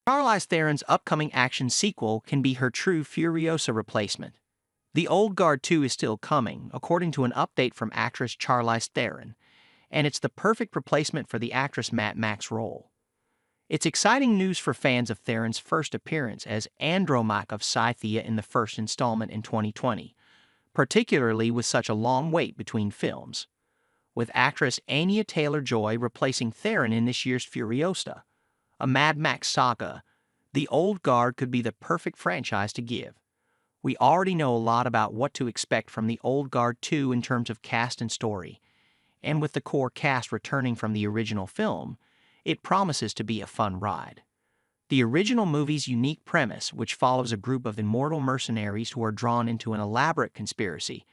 Charlize Theron's upcoming action sequel can be her true Furiosa replacement. The Old Guard 2 is still coming, according to an update from actress Charlize Theron, and it's the perfect replacement for the actress Mad Max role. It's exciting news for fans of Theron's first appearance as Andromache of Scythia in the first installment in 2020, particularly with such a long wait between films, with actress Anya Taylor Joy replacing Theron in this year's Furiosa, a Mad Max Saga. The Old Guard could be the perfect franchise to give. We already know a lot about what to expect from The Old Guard 2 in terms of cast and story, and with the core cast returning from the original film, it promises to be a fun ride. The original movie's unique premise, which follows a group of immortal mercenaries who are drawn into an elaborate conspiracy,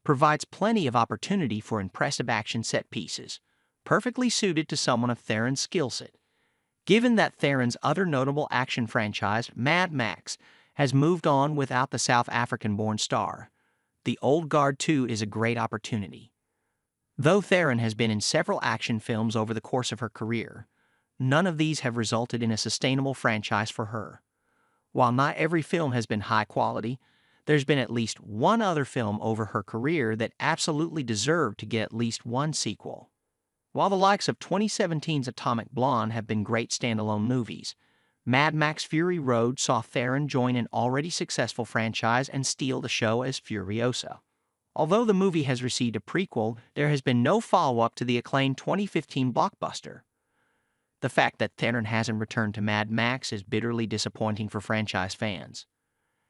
provides plenty of opportunity for impressive action set pieces, perfectly suited to someone of Theron's skill set. Given that Theron's other notable action franchise, Mad Max, has moved on without the South African-born star, The Old Guard 2 is a great opportunity. Though Theron has been in several action films over the course of her career, none of these have resulted in a sustainable franchise for her. While not every film has been high quality, there's been at least one other film over her career that absolutely deserved to get at least one sequel. While the likes of 2017's Atomic Blonde have been great standalone movies, Mad Max Fury Road saw Theron join an already successful franchise and steal the show as Furiosa. Although the movie has received a prequel, there has been no follow-up to the acclaimed 2015 blockbuster. The fact that Theron hasn't returned to Mad Max is bitterly disappointing for franchise fans.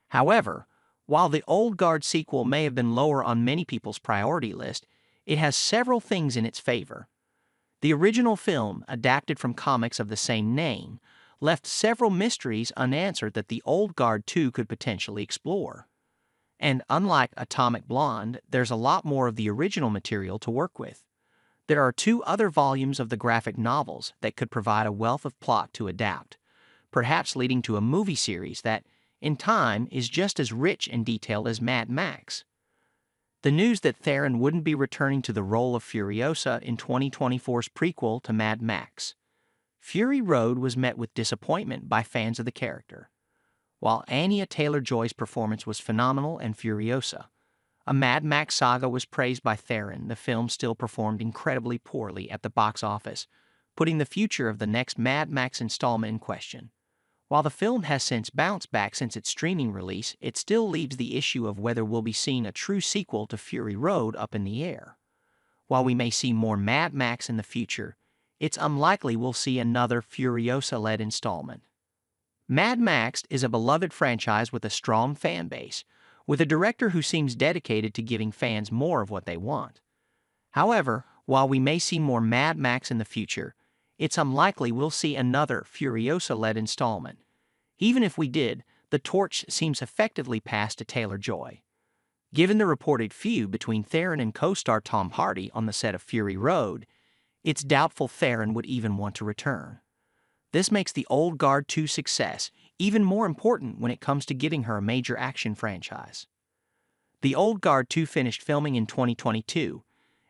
However, while the Old Guard sequel may have been lower on many people's priority list, it has several things in its favor. The original film, adapted from comics of the same name, left several mysteries unanswered that the Old Guard 2 could potentially explore. And unlike Atomic Blonde, there's a lot more of the original material to work with. There are 2 other volumes of the graphic novels that could provide a wealth of plot to adapt, perhaps leading to a movie series that, in time, is just as rich and detailed as Mad Max. The news that Theron wouldn't be returning to the role of Furiosa in 2024's prequel to Mad Max Fury Road was met with disappointment by fans of the character. While Anya Taylor Joy's performance was phenomenal in Furiosa, a Mad Max Saga was praised by Theron, the film still performed incredibly poorly at the box office, putting the future of the next Mad Max installment in question. While the film has since bounced back since its streaming release, it still leaves the issue of whether we'll be seeing a true sequel to Fury Road up in the air. While we may see more Mad Max in the future, it's unlikely we'll see another Furiosa-led installment. Mad Max is a beloved franchise with a strong fan base, with a director who seems dedicated to giving fans more of what they want. However, while we may see more Mad Max in the future, it's unlikely we'll see another Furiosa-led installment. Even if we did, the torch seems effectively passed to Taylor Joy. Given the reported feud between Theron and co-star Tom Hardy on the set of Fury Road, it's doubtful Theron would even want to return. This makes the Old Guard 2 success even more important when it comes to giving her a major action franchise. The Old Guard 2 finished filming in 2022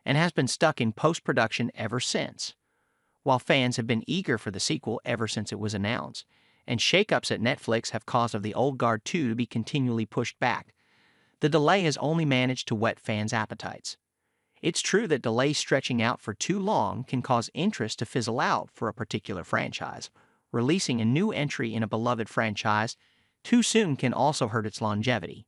and has been stuck in post-production ever since. While fans have been eager for the sequel ever since it was announced, and shakeups at Netflix have caused The Old Guard 2 to be continually pushed back, the delay has only managed to whet fans' appetites. It's true that delays stretching out for too long can cause interest to fizzle out for a particular franchise. Releasing a new entry in a beloved franchise too soon can also hurt its longevity.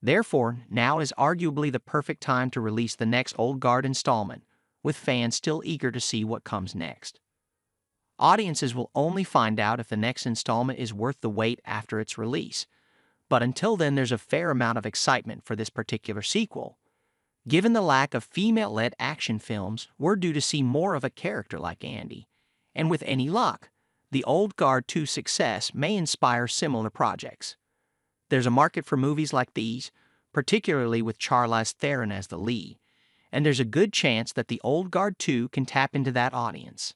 Therefore, now is arguably the perfect time to release the next Old Guard installment, with fans still eager to see what comes next. Audiences will only find out if the next installment is worth the wait after its release, but until then there's a fair amount of excitement for this particular sequel. Given the lack of female-led action films, we're due to see more of a character like Andy, and with any luck, the Old Guard 2's success may inspire similar projects. There's a market for movies like these, particularly with Charlize Theron as the lead, and there's a good chance that the Old Guard 2 can tap into that audience.